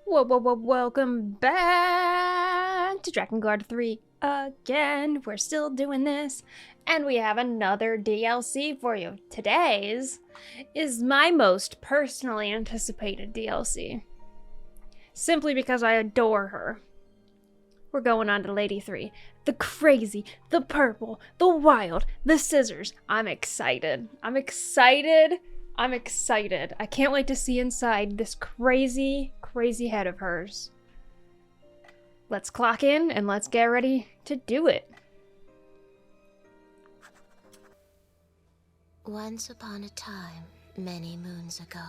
Welcome back to Drakengard 3 again. We're still doing this, and we have another DLC for you. Today's is my most personally anticipated DLC, simply because I adore her. We're going on to Lady 3. The crazy, the purple, the wild, the scissors. I'm excited. I can't wait to see inside this crazy head of hers. Let's clock in and let's get ready to do it. Once upon a time, many moons ago,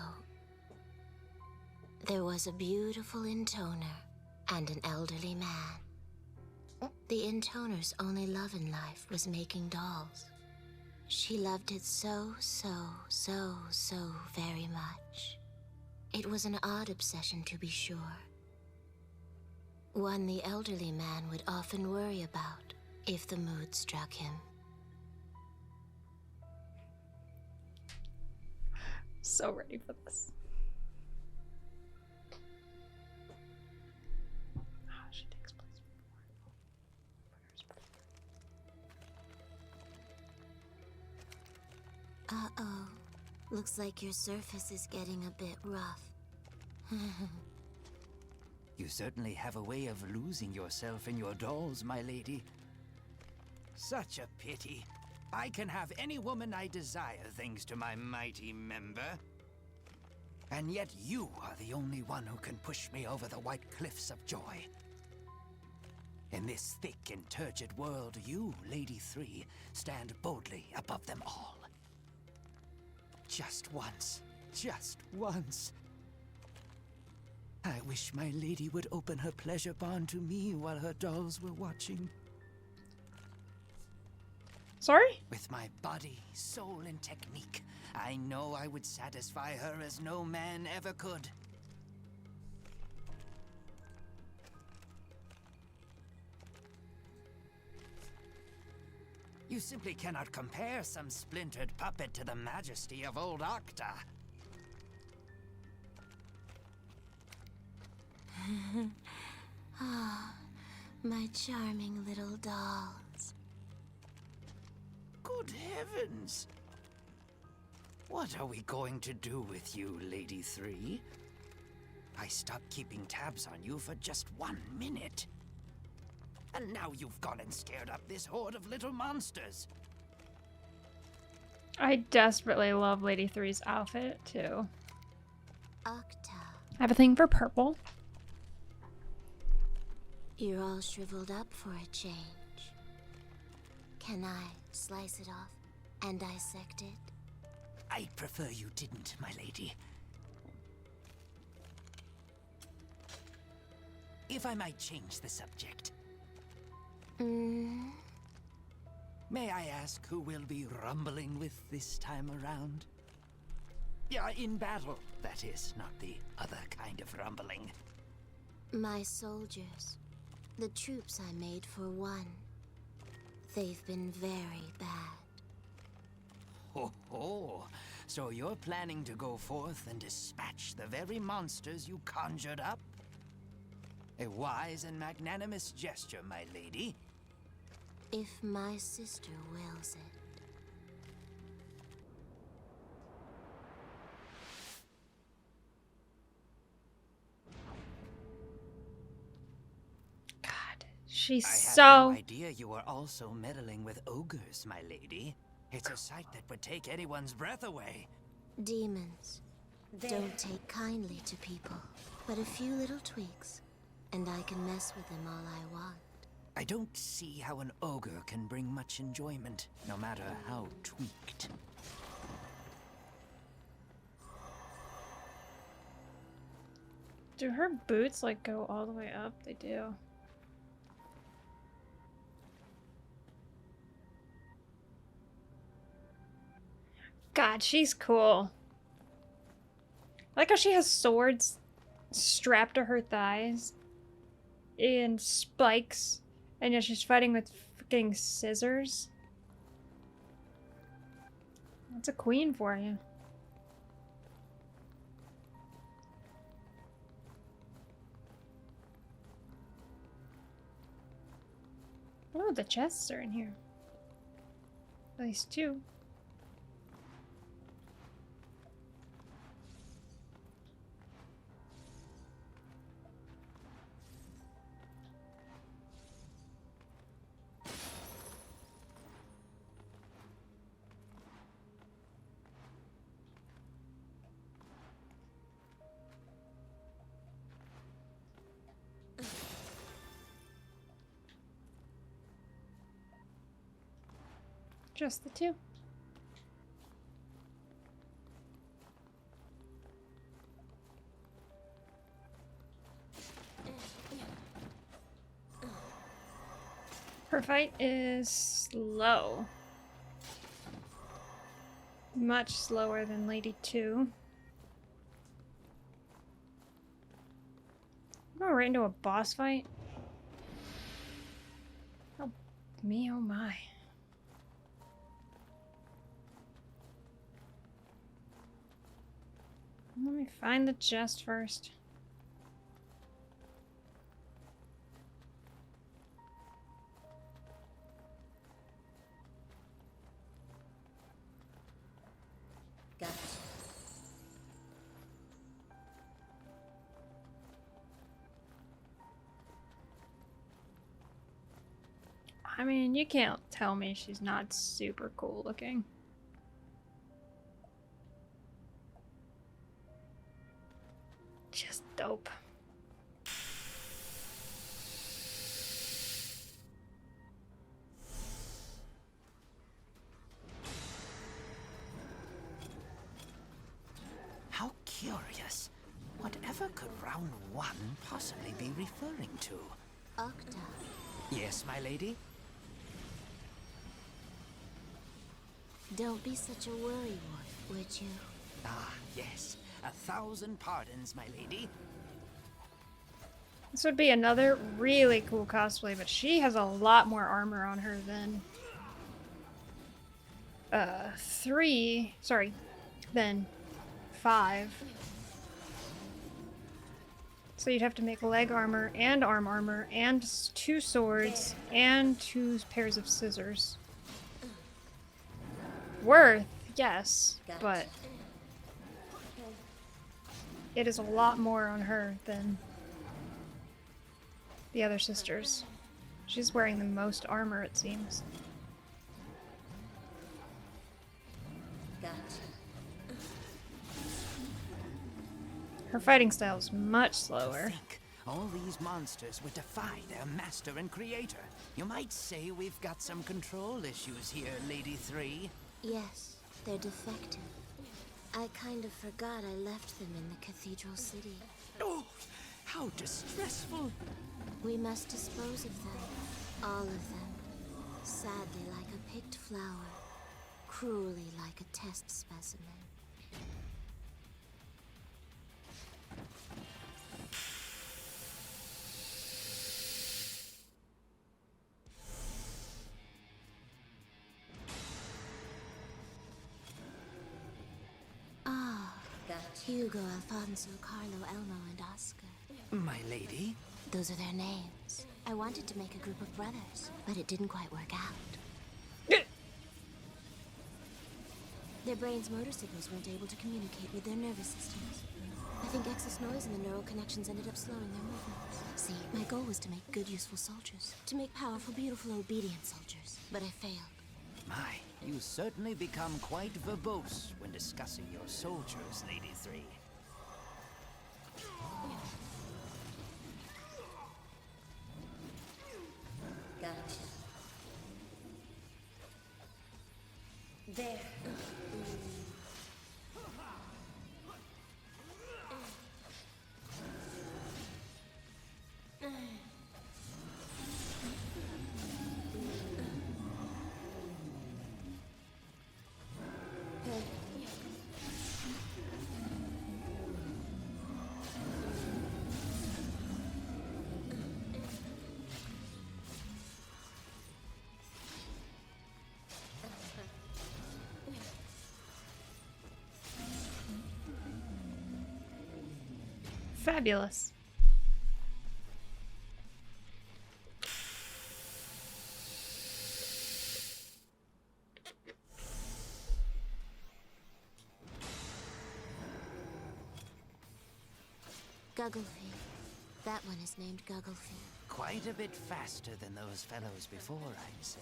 there was a beautiful intoner and an elderly man. The intoner's only love in life was making dolls. She loved it so very much. It was an odd obsession, to be sure. One the elderly man would often worry about if the mood struck him. So ready for this. She takes place before. Uh-oh. Looks like your surface is getting a bit rough. You certainly have a way of losing yourself in your dolls, my lady. Such a pity. I can have any woman I desire thanks to my mighty member. And yet you are the only one who can push me over the white cliffs of joy. In this thick and turgid world, you, Lady 3, stand boldly above them all. Just once. I wish my lady would open her pleasure barn to me while her dolls were watching. Sorry? With my body, soul, and technique, I know I would satisfy her as no man ever could. You simply cannot compare some splintered puppet to the majesty of old Octa. Ah, my charming little dolls. Good heavens! What are we going to do with you, Lady 3? I stopped keeping tabs on you for just 1 minute. And now you've gone and scared up this horde of little monsters. I desperately love Lady 3's outfit, too. Octa, I have a thing for purple. you're all shriveled up for a change. Can I slice it off and dissect it? I'd prefer you didn't, my lady. If I might change the subject. May I ask who we'll be rumbling with this time around? Yeah, in battle, that is, not the other kind of rumbling. My soldiers. The troops I made for one. They've been very bad. Ho ho! So you're planning to go forth and dispatch the very monsters you conjured up? A wise and magnanimous gesture, my lady. If my sister wills it. God, she's I had so... no idea you were also meddling with ogres, my lady. It's a sight that would take anyone's breath away. Demons don't take kindly to people, but a few little tweaks, and I can mess with them all I want. I don't see how an ogre can bring much enjoyment, no matter how tweaked. Do her boots, like, go all the way up? They do. God, she's cool. I like how she has swords strapped to her thighs and spikes, and yet she's fighting with freaking scissors. That's a queen for you. Oh, the chests are in here. At least two. Just the two. Her fight is slow. Much slower than Lady 2. Going right into a boss fight? Oh, me, oh my. Let me find the chest first. Gotcha. I mean, you can't tell me she's not super cool looking. Just dope. How curious. Whatever could round 1 possibly be referring to? Octa. Yes, my lady? Don't be such a worrywart, would you? Ah, yes. 1,000 pardons, my lady. This would be another really cool cosplay, but she has a lot more armor on her than 5. So you'd have to make leg armor and arm armor and 2 swords and 2 pairs of scissors. Worth, yes, but it is a lot more on her than the other sisters. She's wearing the most armor, it seems. Gotcha. Her fighting style is much slower. Think, all these monsters would defy their master and creator. You might say we've got some control issues here, Lady 3. Yes, they're defective. I kind of forgot I left them in the cathedral city. Oh, how distressful. We must dispose of them. All of them. Sadly like a picked flower. Cruelly like a test specimen. Hugo, Alfonso, Carlo, Elmo, and Oscar. My lady? Those are their names. I wanted to make a group of brothers, but it didn't quite work out. Their brains' motor signals weren't able to communicate with their nervous systems. I think excess noise in the neural connections ended up slowing their movements. See, my goal was to make good, useful soldiers. To make powerful, beautiful, obedient soldiers. But I failed. My, you certainly become quite verbose when discussing your soldiers, Lady 3. Gotcha. There. Fabulous. Gugglefee. That one is named Gugglefee. Quite a bit faster than those fellows before, I'd say.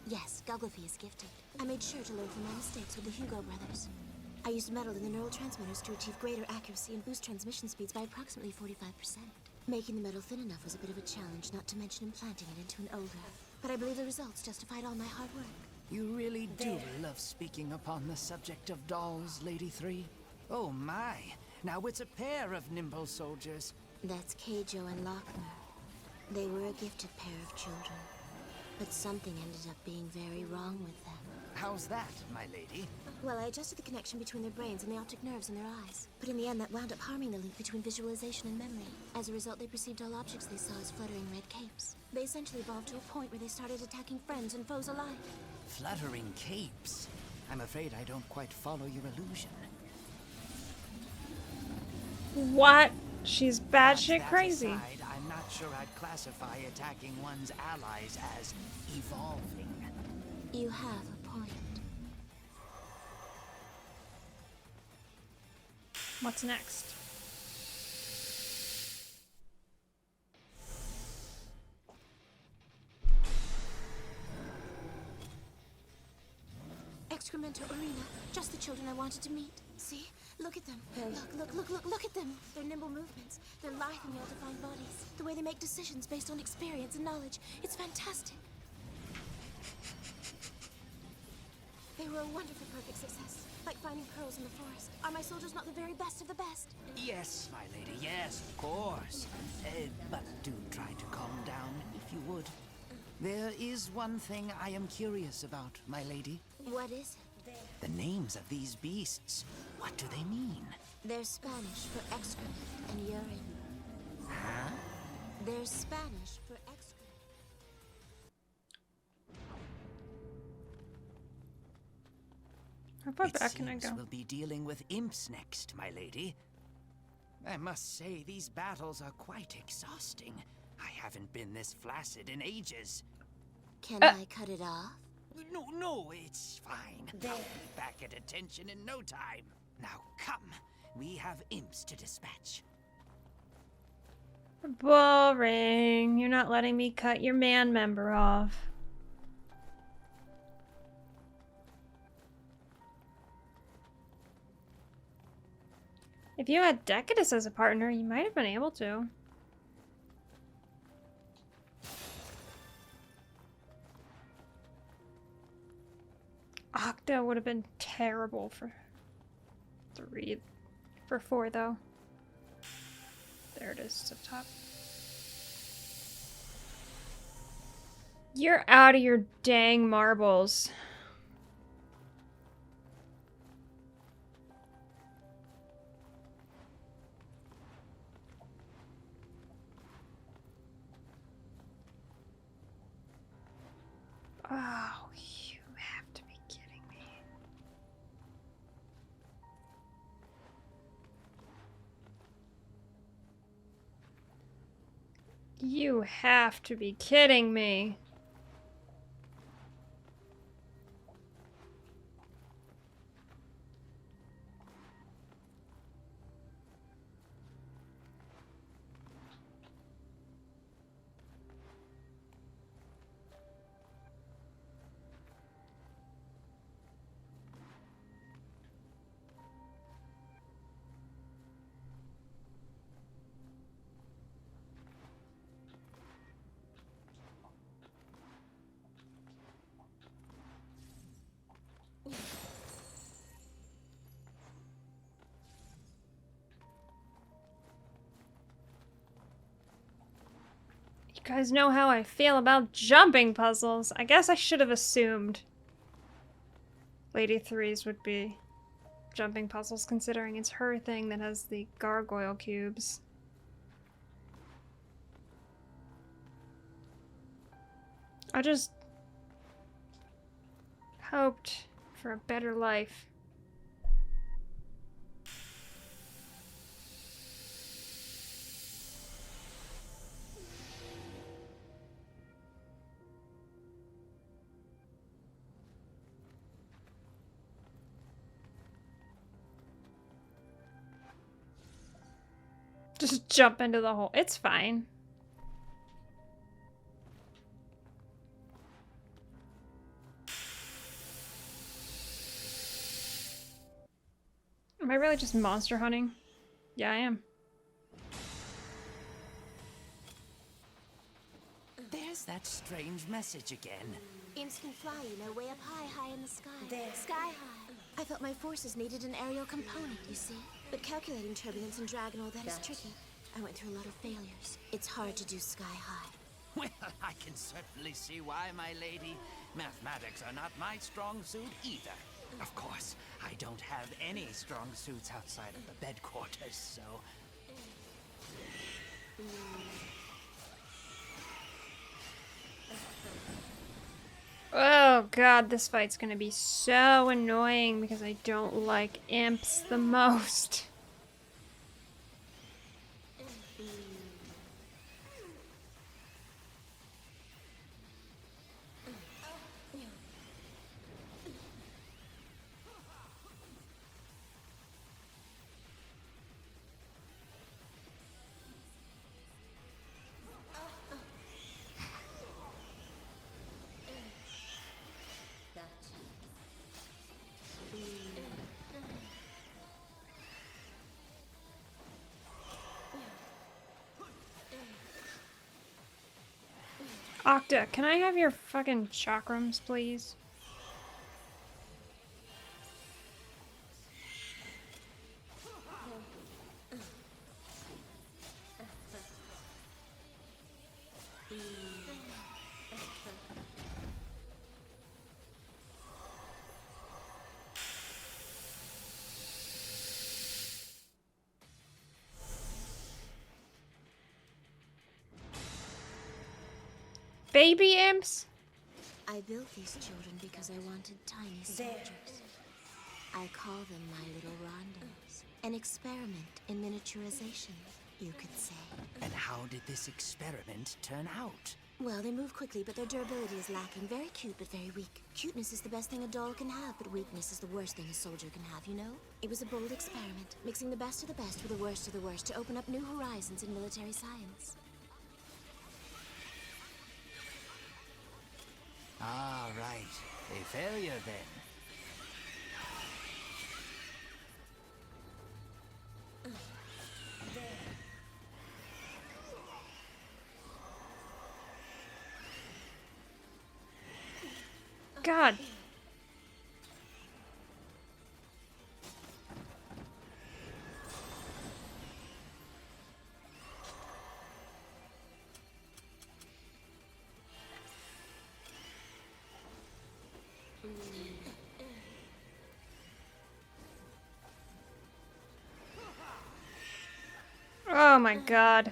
Yes, Gugglefee is gifted. I made sure to learn from my mistakes with the Hugo brothers. I used metal in the neural transmitters to achieve greater accuracy and boost transmission speeds by approximately 45%. Making the metal thin enough was a bit of a challenge, not to mention implanting it into an ogre. But I believe the results justified all my hard work. You really do love speaking upon the subject of dolls, Lady 3. Oh my, now it's a pair of nimble soldiers. That's Keijo and Lochner. They were a gifted pair of children. But something ended up being very wrong with them. How's that, my lady? Well, I adjusted the connection between their brains and the optic nerves in their eyes. But in the end, that wound up harming the link between visualization and memory. As a result, they perceived all objects they saw as fluttering red capes. They essentially evolved to a point where they started attacking friends and foes alike. Fluttering capes. I'm afraid I don't quite follow your illusion. What? She's batshit That crazy. aside, I'm not sure I'd classify attacking one's allies as evolving. You have a point. What's next? Excremento Arena. Just the children I wanted to meet. See? Look at them. Look at them. Their nimble movements. Their lithe and well-defined bodies. The way they make decisions based on experience and knowledge. It's fantastic. They were a wonderful perfect success. Like finding pearls in the forest. Are my soldiers not the very best of the best? Yes, my lady, yes, of course. But do try to calm down, if you would. There is one thing I am curious about, my lady. What is it? The names of these beasts. What do they mean? They're Spanish for excrement and urine. Huh? They're Spanish for excrement. How far It back can I seems go? we'll be dealing with imps next, my lady. I must say, these battles are quite exhausting. I haven't been this flaccid in ages. Can I cut it off? No, it's fine. I'll be back at attention in no time. Now come, we have imps to dispatch. Boring. You're not letting me cut your man member off. If you had Decadus as a partner, you might have been able to. Octa would have been terrible for 3. For 4, though. There it is, up top. You're out of your dang marbles. Oh, you have to be kidding me. You have to be kidding me. You guys know how I feel about jumping puzzles. I guess I should have assumed Lady 3's would be jumping puzzles, considering it's her thing that has the gargoyle cubes. I just hoped for a better life. Just jump into the hole. It's fine. Am I really just monster hunting? Yeah, I am. There's that strange message again. Imps can fly, you know, way up high, high in the sky. Sky high. I thought my forces needed an aerial component, you see. But calculating turbulence and drag and all that is tricky. I went through a lot of failures. It's hard to do sky high. Well, I can certainly see why, my lady. Mathematics are not my strong suit either. Of course, I don't have any strong suits outside of the bed quarters, so... Oh god, this fight's gonna be so annoying because I don't like imps the most. Octa, can I have your fucking chakrams, please? Baby imps? I built these children because I wanted tiny soldiers. I call them my little rondos. An experiment in miniaturization, you could say. And how did this experiment turn out? Well, they move quickly, but their durability is lacking. Very cute, but very weak. Cuteness is the best thing a doll can have, but weakness is the worst thing a soldier can have, you know? It was a bold experiment, mixing the best of the best with the worst of the worst to open up new horizons in military science. Ah, right. A failure, then. God. Oh my god.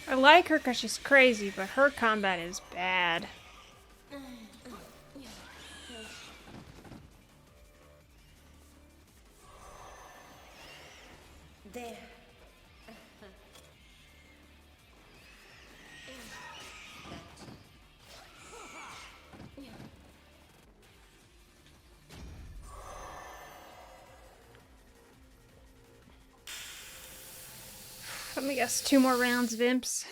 I like her because she's crazy, but her combat is bad. There. Let me guess, 2 more rounds of imps.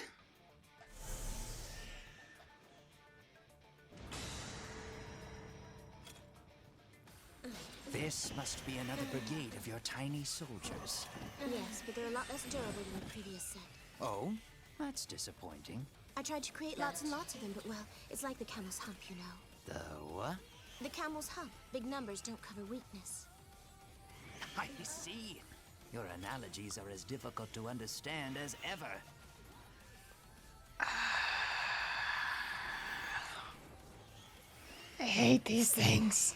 This must be another brigade of your tiny soldiers. Yes, but they're a lot less durable than the previous set. Oh? That's disappointing. I tried to create lots and lots of them, but well, it's like the camel's hump, you know. The what? The camel's hump. Big numbers don't cover weakness. I see. Your analogies are as difficult to understand as ever. I hate these things.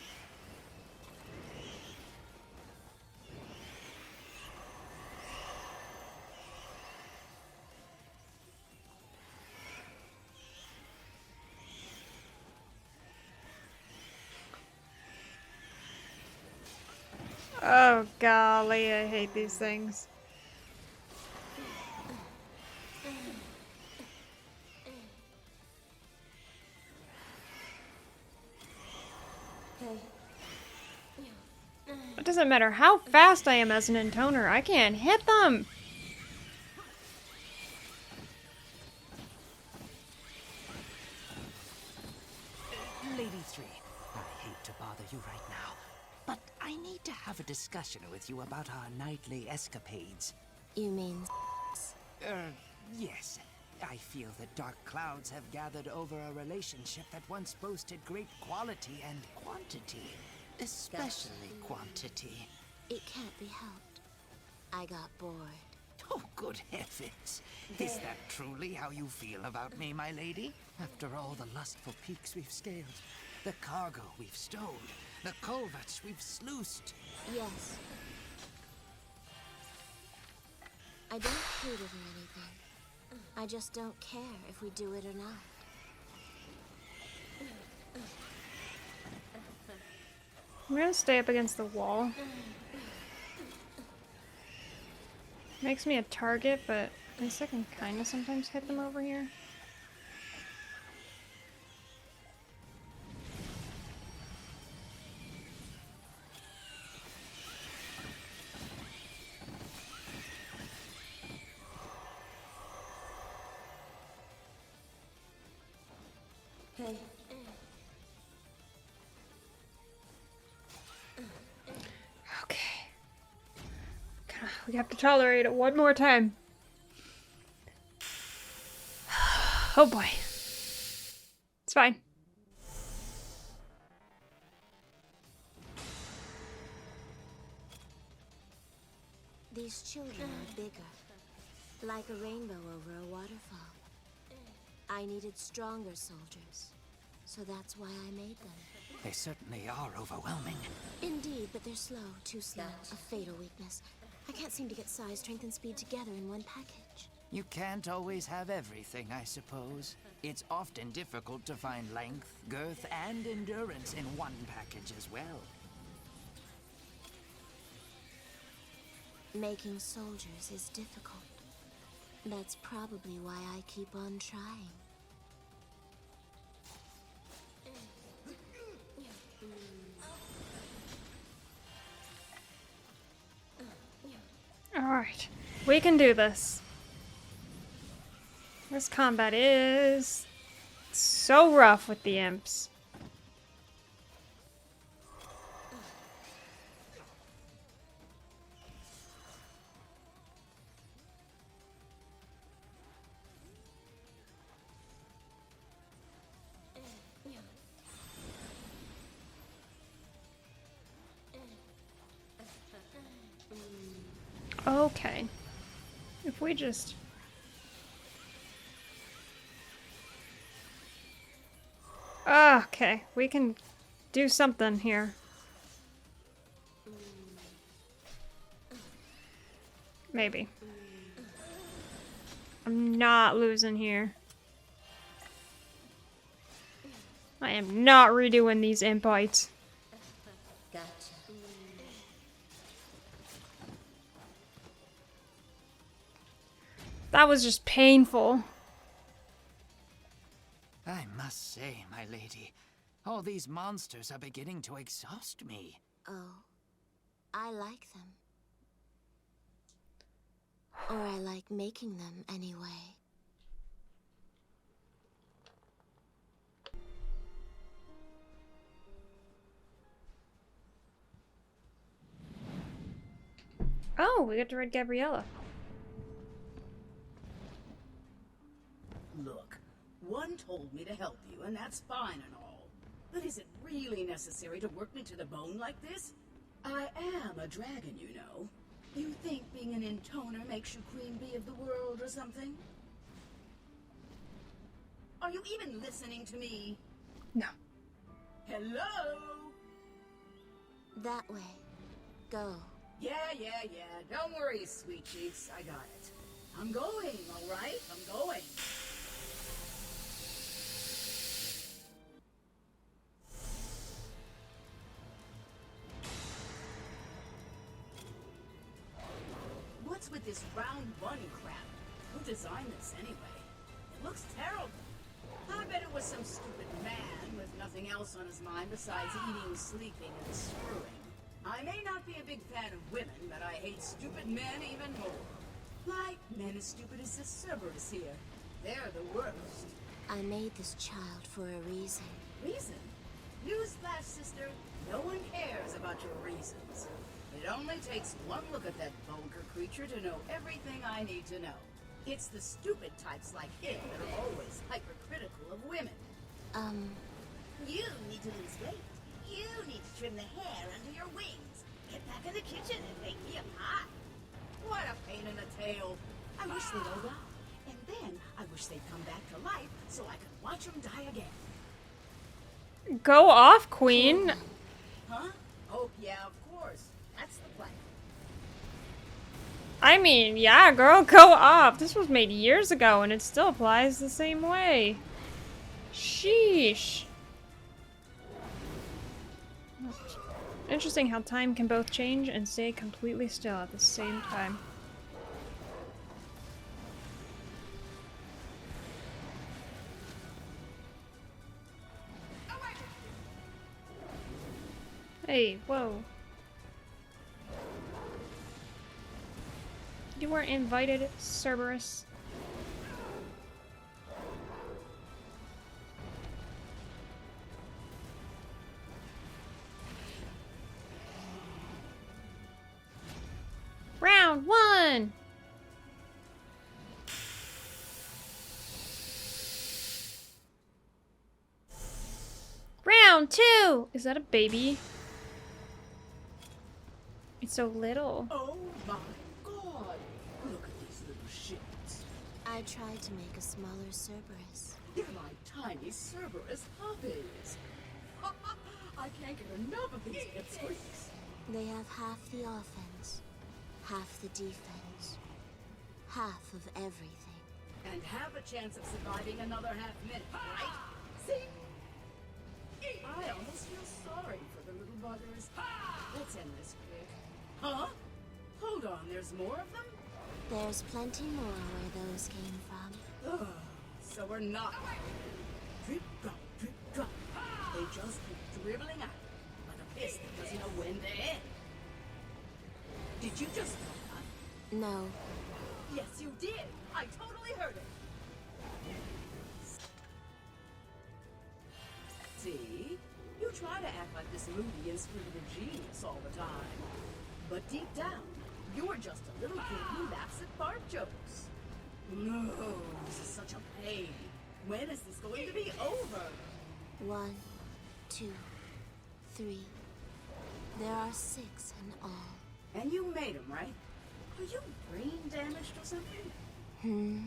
Oh golly, I hate these things. It doesn't matter how fast I am as an intoner, I can't hit them! Lady 3, I hate to bother you right now, but I need to have a discussion with you about our nightly escapades. You mean Yes. I feel that dark clouds have gathered over a relationship that once boasted great quality and quantity. Especially quantity. it can't be helped. I got bored. Oh, good heavens. Is that truly how you feel about me, my lady? After all the lustful peaks we've scaled, the cargo we've stowed, the culverts we've sluiced. Yes. I don't hate it or anything. I just don't care if we do it or not. I'm gonna stay up against the wall. Makes me a target, but at least I can kind of sometimes hit them over here. Hey. Okay. We have to tolerate it one more time. Oh boy. It's fine. These children are bigger, like a rainbow over a waterfall. I needed stronger soldiers, so that's why I made them. They certainly are overwhelming. Indeed, but they're slow, too slow. A fatal weakness. I can't seem to get size, strength, and speed together in one package. You can't always have everything, I suppose. It's often difficult to find length, girth, and endurance in one package as well. Making soldiers is difficult. That's probably why I keep on trying. Alright. We can do this. This combat is so rough with the imps. Okay. If we just... Okay, we can do something here. Maybe. I'm not losing here. I am not redoing these imp bites. Gotcha. That was just painful. I must say, my lady, all these monsters are beginning to exhaust me. Oh, I like them. Or I like making them anyway. Oh, we get to read Gabriella. Look, one told me to help you, and that's fine and all. But is it really necessary to work me to the bone like this? I am a dragon, you know. You think being an intoner makes you queen bee of the world or something? Are you even listening to me? No. Hello? That way. Go. Yeah. Don't worry, sweet cheeks. I got it. I'm going, all right? I'm going. What's with this round one crap? Who designed this anyway? It looks terrible. I bet it was some stupid man with nothing else on his mind besides eating, sleeping, and screwing. I may not be a big fan of women, but I hate stupid men even more. Like men as stupid as the Cerberus here. They're the worst. I made this child for a reason. Reason? Newsflash, sister. No one cares about your reasons. It only takes one look at that vulgar creature to know everything I need to know. It's the stupid types like him that are always hypercritical of women. You need to lose weight. You need to trim the hair under your wings. Get back in the kitchen and make me a pie. What a pain in the tail. I wish they'd all die. And then I wish they'd come back to life so I could watch them die again. Go off, Queen. Huh? Oh, yeah, of course. That's the plan. I mean, yeah, girl, go off. This was made years ago and it still applies the same way. Sheesh. Interesting how time can both change and stay completely still at the same time. Hey, whoa. You weren't invited, Cerberus. Round 1! Round 2! Is that a baby? It's so little. Oh my god! Look at these little shits. I tried to make a smaller Cerberus. They're like tiny Cerberus puppies. I can't get enough of these pipsqueaks. They have half the offense, half the defense, half of everything. And have a chance of surviving another half minute, right? See? I almost feel sorry for the little buggers. Let's end this quick. Huh? Hold on, there's more of them? There's plenty more where those came from. Ugh, so we're not. Drip, drop. They just keep dribbling out like a piss that doesn't know when to end. Did you just laugh? No, Yes, you did. I totally heard it. See? You try to act like this moody and spirited genius all the time. But deep down, you're just a little kid who laughs at fart jokes. No, this is such a pain. When is this going to be over? 1, 2, 3. There are 6 in all. And you made him, right? Are you brain damaged or something? Hmm?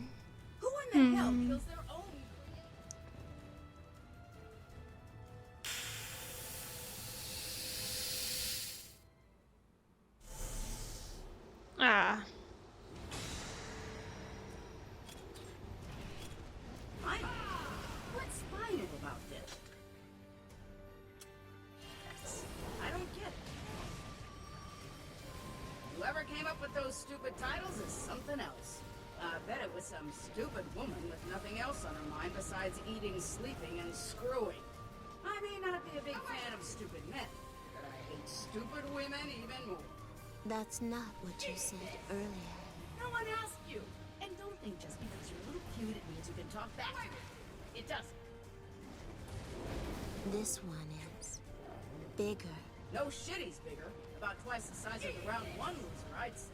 Who in the hell kills their own? Ah. Final? What's final about this? I don't get it. Whoever came up with those stupid titles is something else. I bet it was some stupid woman with nothing else on her mind besides eating, sleeping, and screwing. I may not be a big fan of stupid men, but I hate stupid women even more. That's not what you said earlier. No one asked you. And don't think just because you're a little cute it means you can talk back to me. It doesn't. This one is bigger. No shit, he's bigger. About twice the size of the round 1 loser, I'd say.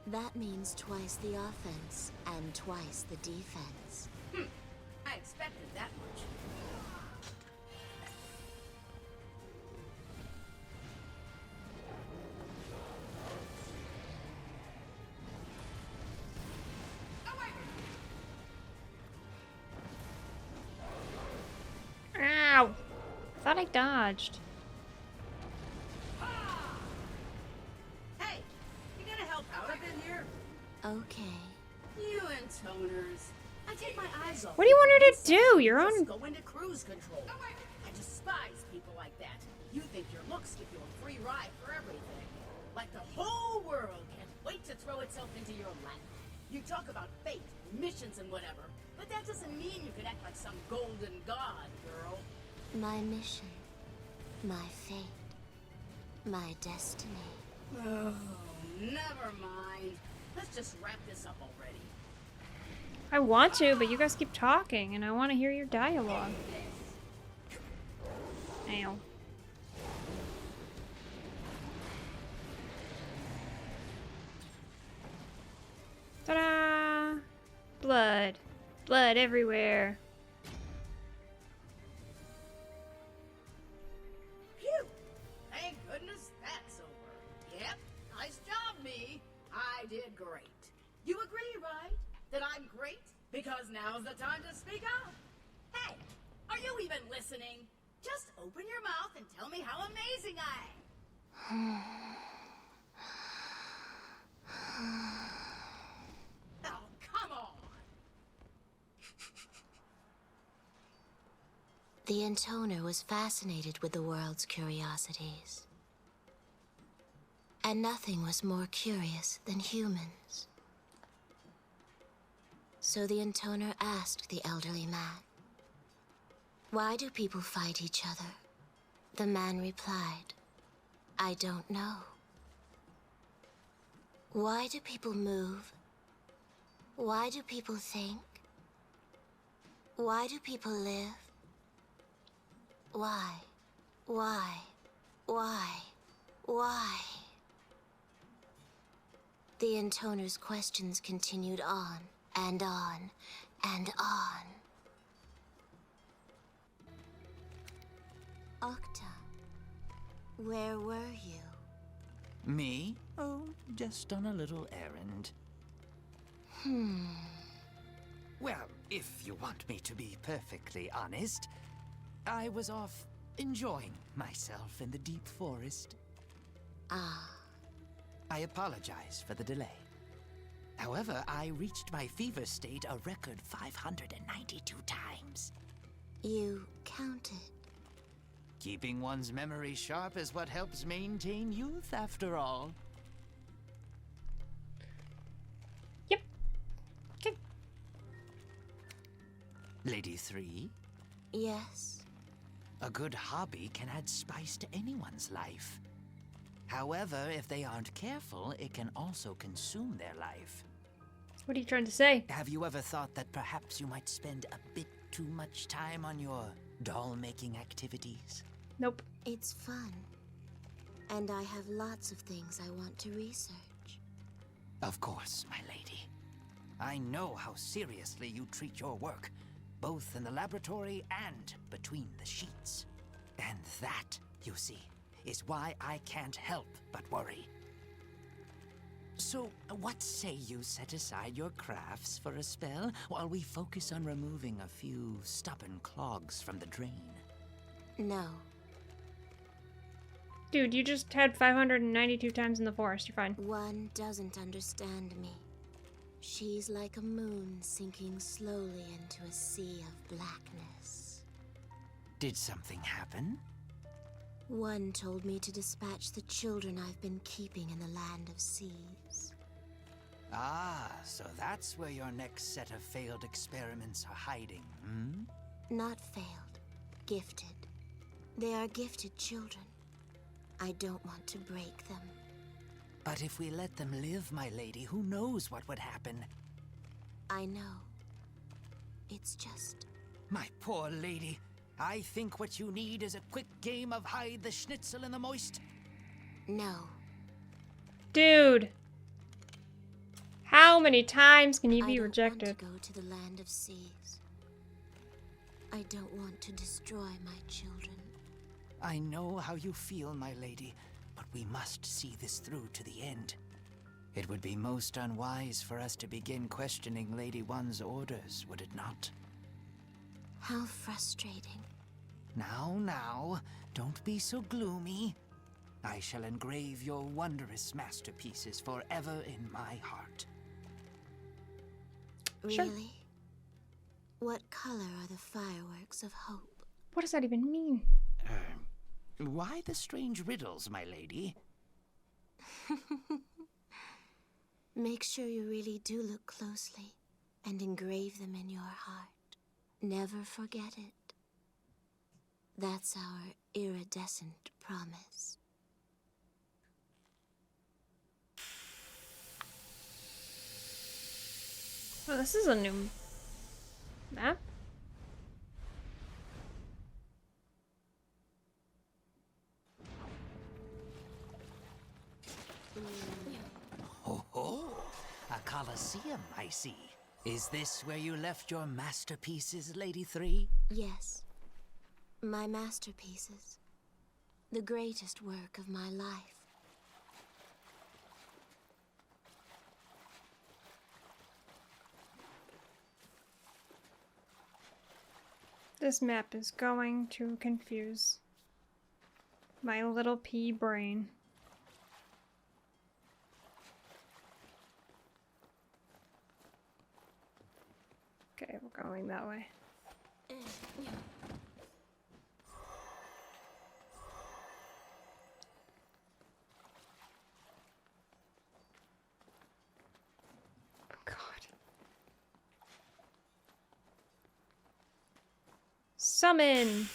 That means twice the offense and twice the defense. I expected that much. Ow! Thought I dodged. Hey, you gonna help out a bit here? Okay. You and toners. I take my eyes off. What do you want her to you. do? You're Just on. go into cruise control. I despise people like that. You think your looks give you a free ride for everything. Like the whole world can't wait to throw itself into your lap. You talk about fate, missions, and whatever, but that doesn't mean you can act like some golden god, girl. My mission. My fate. My destiny. Oh, never mind. Let's just wrap this up already. I want to, but you guys keep talking, and I want to hear your dialogue. Ow. Ta-da! Blood. Blood everywhere. Phew! Thank goodness that's over. Yep, nice job, me. I did great. You agree, right? That I'm great? Because now's the time to speak up. Hey, are you even listening? Just open your mouth and tell me how amazing I am. Oh, come on. The intoner was fascinated with the world's curiosities. And nothing was more curious than humans. So the intoner asked the elderly man, "Why do people fight each other?" The man replied, "I don't know." "Why do people move? Why do people think? Why do people live? Why? Why? The intoner's questions continued on and on and on. Octa, where were you? Me? Oh, just on a little errand. Well, if you want me to be perfectly honest, I was off enjoying myself in the deep forest. Ah, I apologize for the delay. However, I reached my fever state a record 592 times. you counted. Keeping one's memory sharp is what helps maintain youth, after all. Yep. Okay. Lady 3, Yes. a good hobby can add spice to anyone's life. However, if they aren't careful, it can also consume their life. What are you trying to say? Have you ever thought that perhaps you might spend a bit too much time on your doll-making activities? Nope. It's fun. And I have lots of things I want to research. Of course, my lady. I know how seriously you treat your work, both in the laboratory and between the sheets. And that, you see, is why I can't help but worry. So, what say you set aside your crafts for a spell while we focus on removing a few stubborn clogs from the drain? No. Dude, you just had 592 times in the forest. You're fine. One doesn't understand me. She's like a moon sinking slowly into a sea of blackness. Did something happen? One told me to dispatch the children I've been keeping in the land of seas. Ah, so that's where your next set of failed experiments are hiding, hmm? Not failed. Gifted. They are gifted children. I don't want to break them. But if we let them live, my lady, who knows what would happen? I know. It's just... My poor lady, I think what you need is a quick game of hide the schnitzel in the moist. No. Dude! How many times can you I be don't rejected? want to go to the land of seas. I don't want to destroy my children. I know how you feel, my lady, but we must see this through to the end. It would be most unwise for us to begin questioning Lady One's orders, would it not? How frustrating. Now, don't be so gloomy. I shall engrave your wondrous masterpieces forever in my heart. Sure. Really? What color are the fireworks of hope? What does that even mean? Why the strange riddles, my lady? Make sure you really do look closely and engrave them in your heart. Never forget it. That's our iridescent promise. Oh, this is a new map. Ho ho! A coliseum, I see. Is this where you left your masterpieces, Lady Three? Yes. My masterpieces. The greatest work of my life. This map is going to confuse my little pea brain. Okay, we're going that way. God. Summon!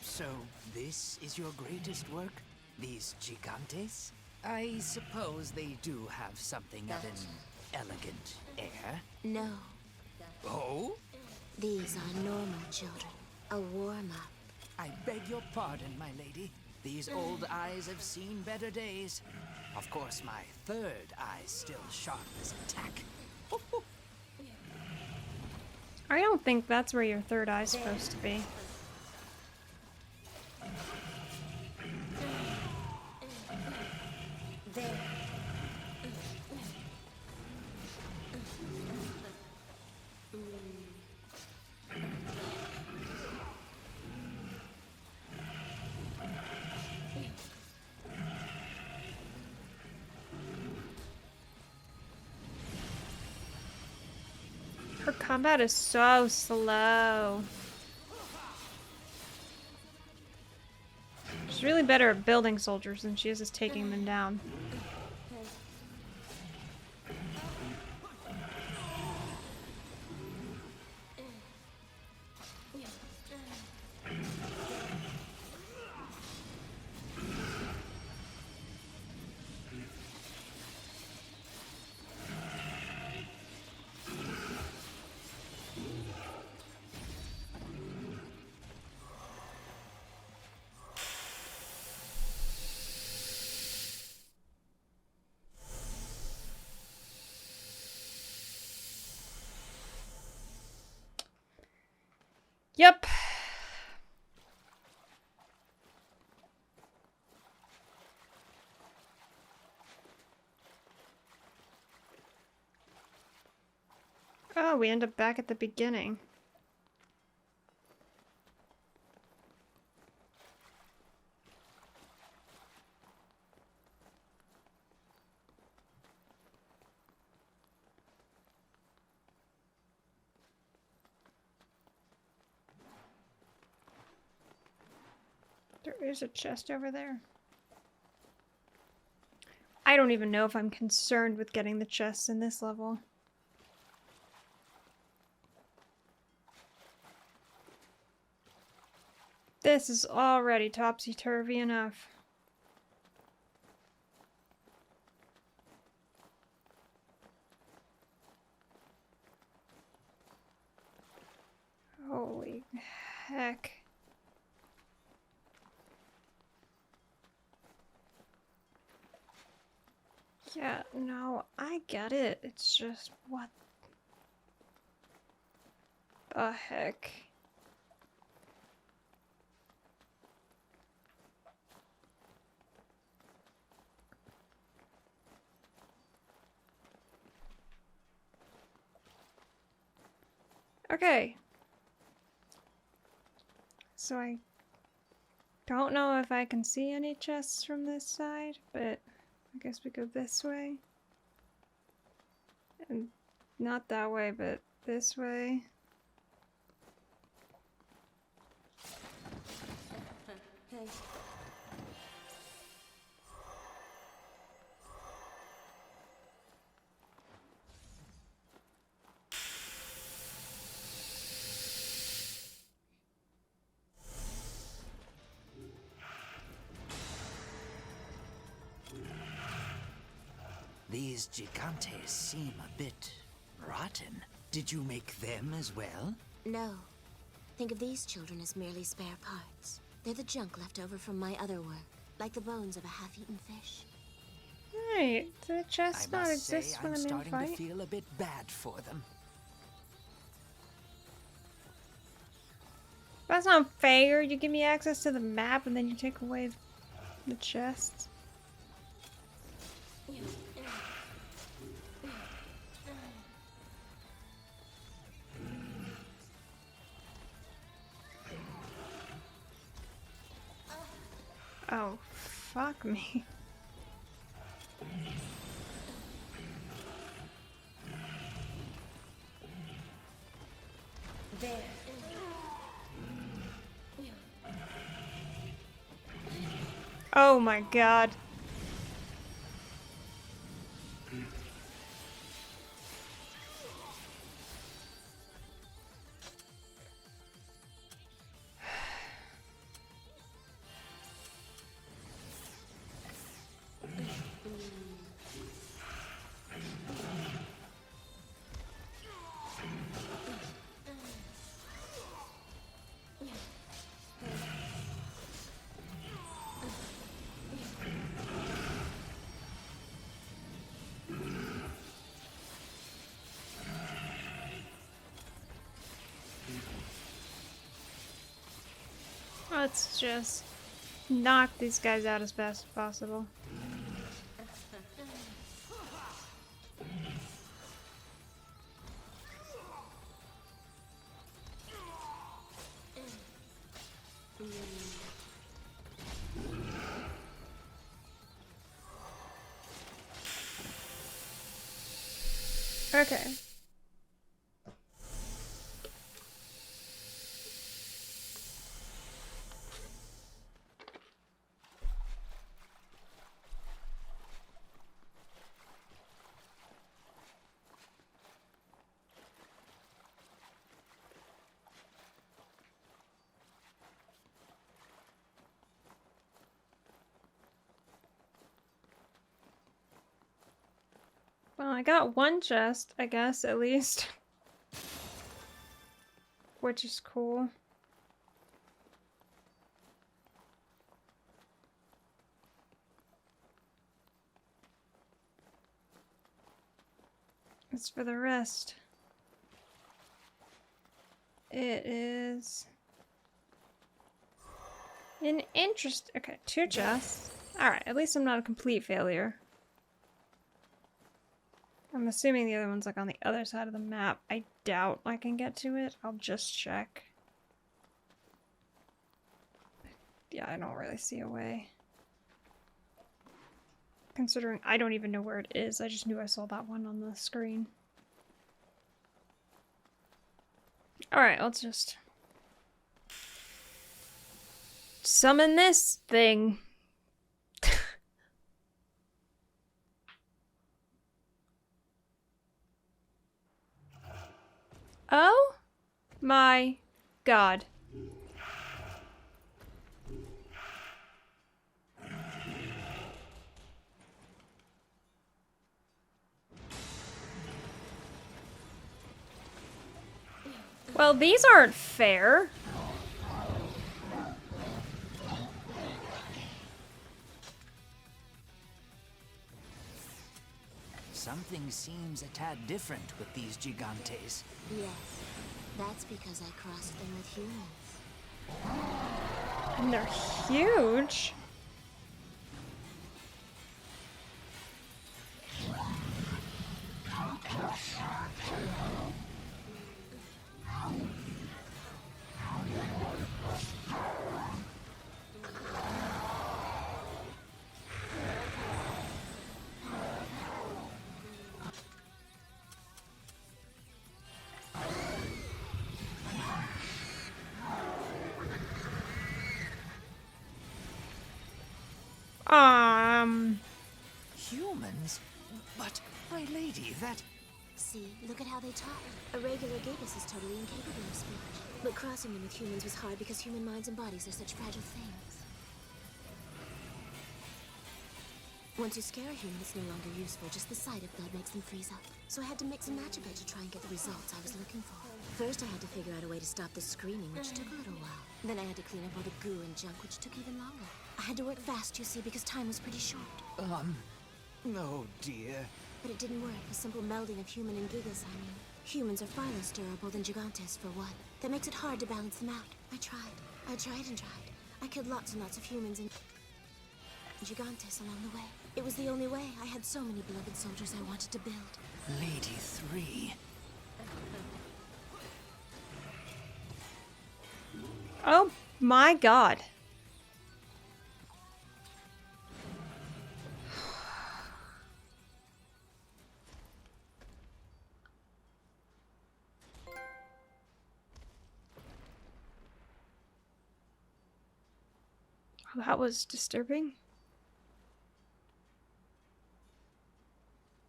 So this is your greatest work? These gigantes? I suppose they do have something of an elegant air. No, Oh? these are normal children. A warm-up. I beg your pardon, my lady. These old eyes have seen better days. Of course, my third eye's still sharp as a tack. I don't think that's where your third eye's supposed to be. There. Her combat is so slow. She's really better at building soldiers than she is at taking them down. Yep. Oh, we end up back at the beginning. There is a chest over there. I don't even know if I'm concerned with getting the chests in this level. This is already topsy-turvy enough. Holy heck. Yeah, no, I get it. It's just, what the heck? Okay. So I don't know if I can see any chests from this side, but I guess we go this way. And not that way, but this way. Hey. These gigantes seem a bit rotten. Did you make them as well? No. Think of these children as merely spare parts. They're the junk left over from my other work, like the bones of a half-eaten fish. Right, the chest I not must say, exist when I'm I'm in starting to fight. feel a bit bad for them. That's not fair. You give me access to the map and then you take away the chests. Oh, fuck me. There. Oh my god. Let's just knock these guys out as fast as possible. Okay. Well, I got one chest, I guess, at least. Which is cool. As for the rest, it is an interest. Okay, 2 chests. Alright, at least I'm not a complete failure. I'm assuming the other one's like on the other side of the map. I doubt I can get to it. I'll just check. Yeah, I don't really see a way. Considering I don't even know where it is. I just knew I saw that one on the screen. Alright, let's just summon this thing. Oh my god. Well, these aren't fair. Something seems a tad different with these gigantes. Yes. That's because I crossed them with humans. And they're huge. Humans? But, my lady, that... See, look at how they talk. A regular Gabus is totally incapable of speech. But crossing them with humans was hard because human minds and bodies are such fragile things. Once you scare a human, it's no longer useful. Just the sight of blood makes them freeze up. So I had to mix and match a bit to try and get the results I was looking for. First, I had to figure out a way to stop the screaming, which took a little while. Then I had to clean up all the goo and junk, which took even longer. I had to work fast, you see, because time was pretty short. No, dear. But it didn't work. A simple melding of human and gigas, I mean. Humans are far less durable than gigantes, for one. That makes it hard to balance them out. I tried and tried. I killed lots and lots of humans and gigantes along the way. It was the only way. I had so many beloved soldiers I wanted to build. Lady 3. Oh my god. That was disturbing.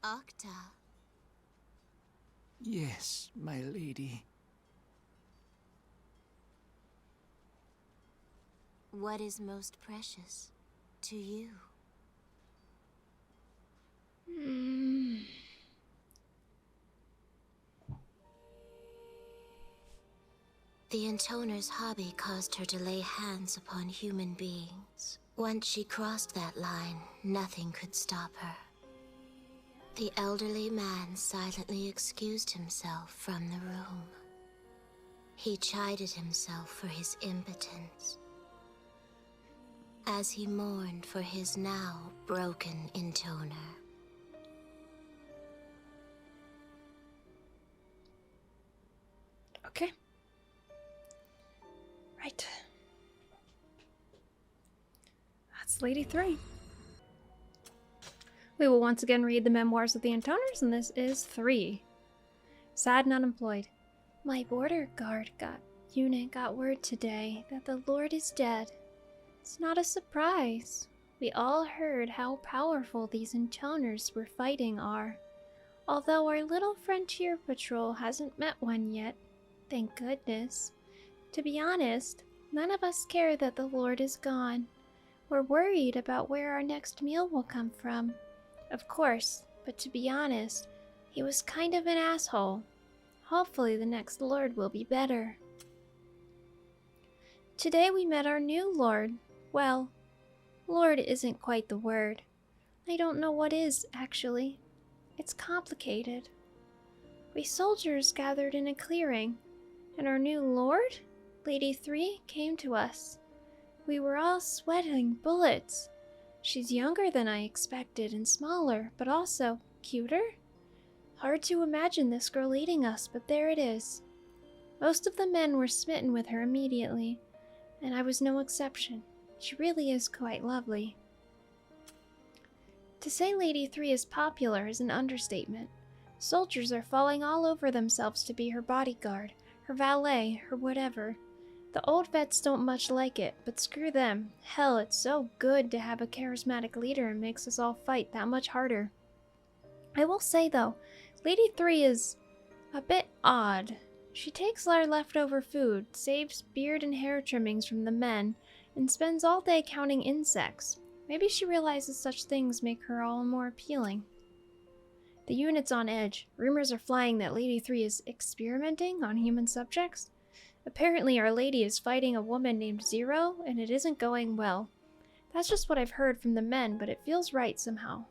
Octa. Yes, my lady. What is most precious to you? The intoner's hobby caused her to lay hands upon human beings. Once she crossed that line, nothing could stop her. The elderly man silently excused himself from the room. He chided himself for his impotence, as he mourned for his now broken intoner. Okay. Right. That's Lady 3. We will once again read the memoirs of the intoners, and this is 3. Sad and unemployed. My border guard unit got word today that the Lord is dead. It's not a surprise. We all heard how powerful these intoners we're fighting are. Although our little frontier patrol hasn't met one yet. Thank goodness. To be honest, none of us care that the Lord is gone. We're worried about where our next meal will come from. Of course, but to be honest, he was kind of an asshole. Hopefully the next Lord will be better. Today we met our new Lord. Well, Lord isn't quite the word. I don't know what is, actually. It's complicated. We soldiers gathered in a clearing, and our new Lord, Lady 3, came to us. We were all sweating bullets. She's younger than I expected and smaller, but also cuter. Hard to imagine this girl leading us, but there it is. Most of the men were smitten with her immediately, and I was no exception. She really is quite lovely. To say Lady 3 is popular is an understatement. Soldiers are falling all over themselves to be her bodyguard, her valet, her whatever. The old vets don't much like it, but screw them. Hell, it's so good to have a charismatic leader and makes us all fight that much harder. I will say though, Lady 3 is a bit odd. She takes our leftover food, saves beard and hair trimmings from the men, and spends all day counting insects. Maybe she realizes such things make her all more appealing. The unit's on edge. Rumors are flying that Lady 3 is experimenting on human subjects. Apparently our lady is fighting a woman named Zero, and it isn't going well. That's just what I've heard from the men, but it feels right somehow.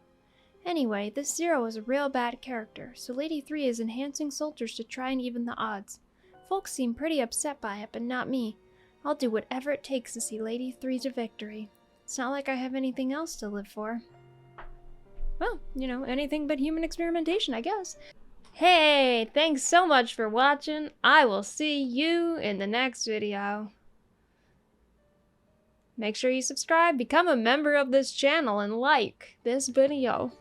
Anyway, this Zero is a real bad character, so Lady 3 is enhancing soldiers to try and even the odds. Folks seem pretty upset by it, but not me. I'll do whatever it takes to see Lady 3 to victory. It's not like I have anything else to live for. Well, you know, anything but human experimentation, I guess. Hey, thanks so much for watching. I will see you in the next video. Make sure you subscribe, become a member of this channel, and like this video.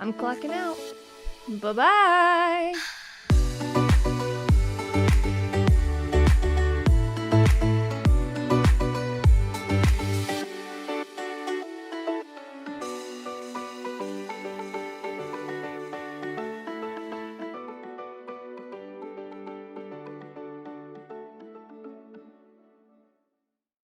I'm clocking out. Bye-bye!